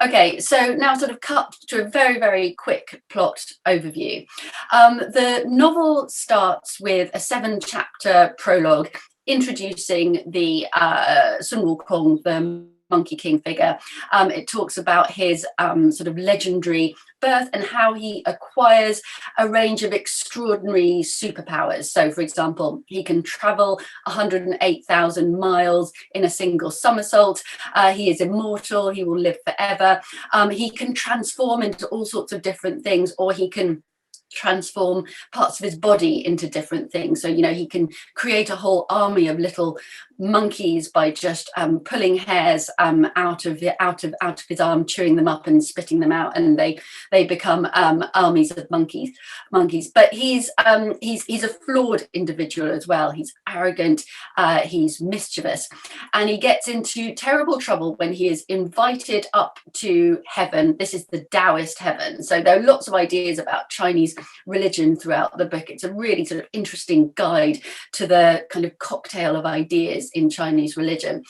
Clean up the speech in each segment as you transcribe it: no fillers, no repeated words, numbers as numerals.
Okay, so now sort of cut to a very, very quick plot overview. The novel starts with a 7-chapter prologue introducing the Sun Wukong, the Monkey King figure. It talks about his sort of legendary birth and how he acquires a range of extraordinary superpowers. So, for example, he can travel 108,000 miles in a single somersault. He is immortal. He will live forever. He can transform into all sorts of different things, or he can transform parts of his body into different things. So, you know, he can create a whole army of little monkeys by just pulling hairs out of his arm, chewing them up and spitting them out, and they become armies of monkeys. But he's a flawed individual as well. He's arrogant, he's mischievous, and he gets into terrible trouble when he is invited up to heaven. This is the Taoist heaven. So there are lots of ideas about Chinese religion throughout the book. It's a really sort of interesting guide to the kind of cocktail of ideas in Chinese religion.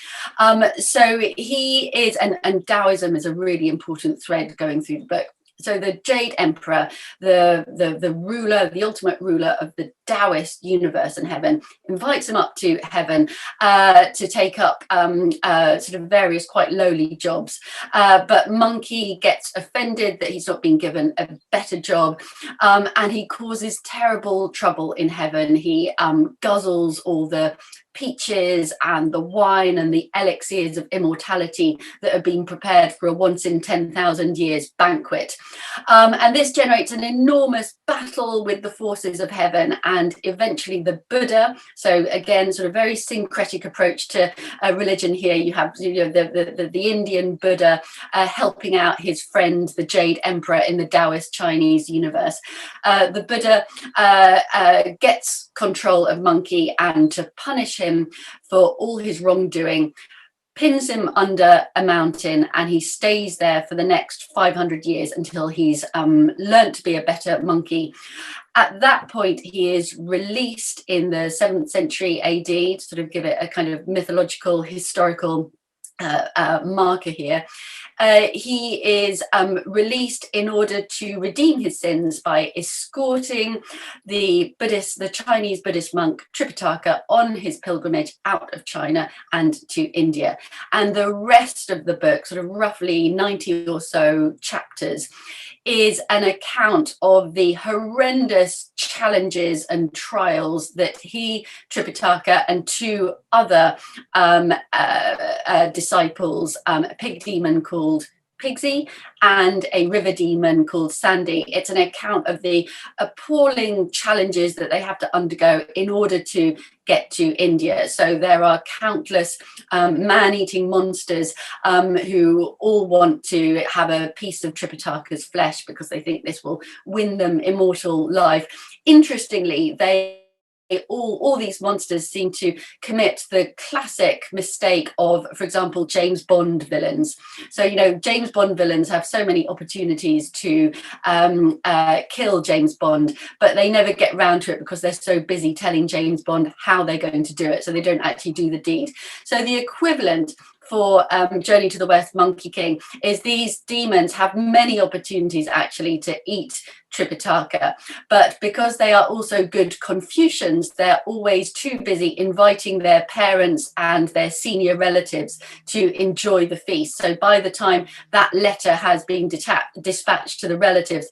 So he is, and Taoism is a really important thread going through the book. So the Jade Emperor, the ruler, the ultimate ruler of the Taoist universe and heaven, invites him up to heaven to take up sort of various quite lowly jobs. But Monkey gets offended that he's not been given a better job, and he causes terrible trouble in heaven. He guzzles all the peaches and the wine and the elixirs of immortality that have been prepared for a once in 10,000 years banquet. And this generates an enormous battle with the forces of heaven, and eventually the Buddha. So again, sort of very syncretic approach to religion here. You have, you know, the Indian Buddha helping out his friend, the Jade Emperor, in the Taoist Chinese universe. The Buddha gets control of Monkey, and to punish him for all his wrongdoing, pins him under a mountain, and he stays there for the next 500 years until he's learnt to be a better monkey. At that point, he is released in the 7th century AD, to sort of give it a kind of mythological, historical marker here. He is released in order to redeem his sins by escorting the Chinese Buddhist monk Tripitaka on his pilgrimage out of China and to India. And the rest of the book, sort of roughly 90 or so chapters, is an account of the horrendous challenges and trials that he, Tripitaka, and 2 other disciples, a pig demon called Pigsy and a river demon called Sandy. It's an account of the appalling challenges that they have to undergo in order to get to India. So there are countless man-eating monsters who all want to have a piece of Tripitaka's flesh because they think this will win them immortal life. Interestingly, all these monsters seem to commit the classic mistake of, for example, James Bond villains. So, you know, James Bond villains have so many opportunities to kill James Bond, but they never get round to it because they're so busy telling James Bond how they're going to do it, so they don't actually do the deed. So the equivalent for Journey to the West, Monkey King, is these demons have many opportunities actually to eat Tripitaka, but because they are also good Confucians, they're always too busy inviting their parents and their senior relatives to enjoy the feast. So by the time that letter has been dispatched to the relatives,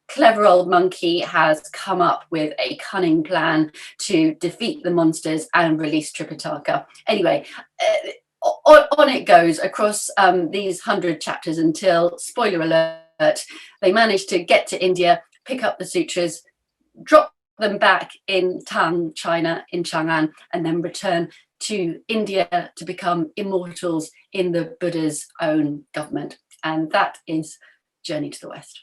clever old Monkey has come up with a cunning plan to defeat the monsters and release Tripitaka. Anyway, on it goes across these 100 chapters until, spoiler alert, they manage to get to India, pick up the sutras, drop them back in Tang, China, in Chang'an, and then return to India to become immortals in the Buddha's own government. And that is Journey to the West.